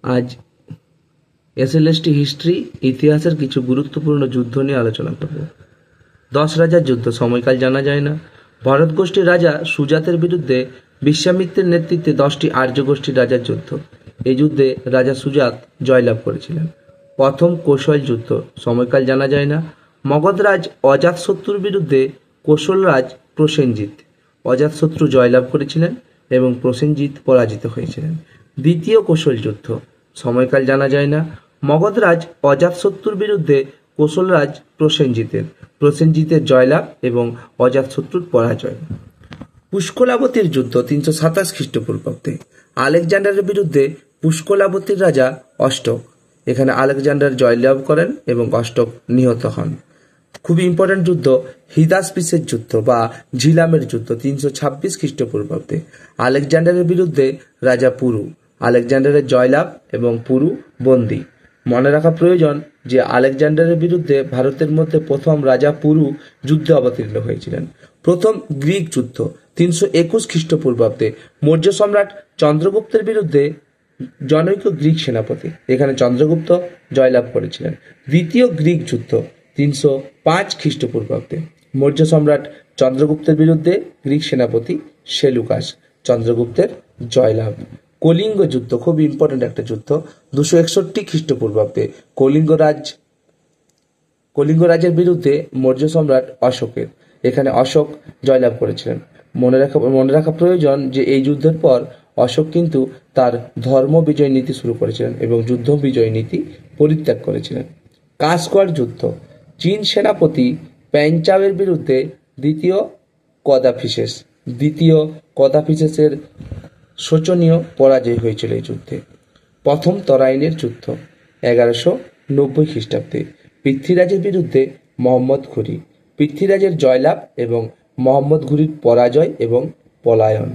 আজ SLST history ইতিহাসের কিছু গুরুত্বপূর্ণ যুদ্ধ নিয়ে আলোচনা করব। 10 রাজার যুদ্ধ, সময়কাল জানা যায় না। ভরত গোষ্ঠীর রাজা সুজাতের বিরুদ্ধে বিশ্বামিত্রের নেতৃত্বে 10টি আর্য গোষ্ঠীর রাজার যুদ্ধ। এই যুদ্ধে রাজা সুজাত জয়লাভ করেছিলেন। প্রথম কৌশল যুদ্ধ, সময়কাল জানা যায় না। মগধরাজ অজাতশত্রুর বিরুদ্ধে কৌশলরাজ প্রসেনজিৎ। অজাতশত্রু জয়লাভ করেছিলেন এবং প্রসেনজিৎ পরাজিত হয়েছিলেন। দ্বিতীয় কৌশল যুদ্ধ, সময়কাল জানা যায় না। মগধরাজ অজাতশত্রুর বিরুদ্ধে কৌশলরাজ প্রসেনজিতের জয়লাভ এবং অজাতশত্রুর পরাজয়। পুষ্কলাবতীর যুদ্ধ 327 খ্রিস্টপূর্বাব্দে। আলেকজান্ডারের বিরুদ্ধে পুষ্কলাবতীর রাজা অষ্টক, এখানে আলেকজান্ডার জয়লাভ করেন এবং অষ্টক নিহত হন। খুবই ইম্পর্টেন্ট যুদ্ধ হিদাসপিসের যুদ্ধ বা ঝিলামের যুদ্ধ 326 খ্রিস্টপূর্বাব্দে। আলেকজান্ডারের বিরুদ্ধে রাজা পুরু, আলেকজান্ডারের জয়লাভ এবং পুরু বন্দী। মনে রাখা প্রয়োজন যে আলেকজান্ডারের বিরুদ্ধে ভারতের মধ্যে প্রথম রাজা পুরু যুদ্ধে অবতীর্ণ হয়েছিলেন। প্রথম গ্রিক যুদ্ধ 321 খ্রিস্টপূর্বাব্দে। মৌর্য সম্রাট চন্দ্রগুপ্তের বিরুদ্ধে জনৈক গ্রিক সেনাপতি, এখানে চন্দ্রগুপ্ত জয়লাভ করেছিলেন। দ্বিতীয় গ্রিক যুদ্ধ 305 খ্রিস্টপূর্বাব্দে। মৌর্য সম্রাট চন্দ্রগুপ্তের বিরুদ্ধে গ্রিক সেনাপতি সেলুকাস, চন্দ্রগুপ্তের জয়লাভ। কলিঙ্গ যুদ্ধ, খুব ইম্পর্টেন্ট একটা যুদ্ধ, 261 খ্রিস্টপূর্বাব্দে। কলিঙ্গরাজের বিরুদ্ধে মৌর্য সম্রাট অশোকের, এখানে অশোক জয়লাভ করেছিলেন। মনে রাখা প্রয়োজন যে এই যুদ্ধের পর অশোক কিন্তু তার ধর্ম বিজয় নীতি শুরু করেছিলেন এবং যুদ্ধ বিজয় নীতি পরিত্যাগ করেছিলেন। কাসকোয়ার যুদ্ধ, চীন সেনাপতি প্যাঞ্চাওয়ের বিরুদ্ধে দ্বিতীয় কদাফিসেসের শোচনীয় পরাজয় হয়েছিল এই যুদ্ধে। প্রথম তরাইনের যুদ্ধ 1190 খ্রিস্টাব্দে। পৃথ্বীরাজের বিরুদ্ধে মোহাম্মদ ঘুরি, পৃথ্বীরাজের জয়লাভ এবং মোহাম্মদ ঘুরির পরাজয় এবং পলায়ন।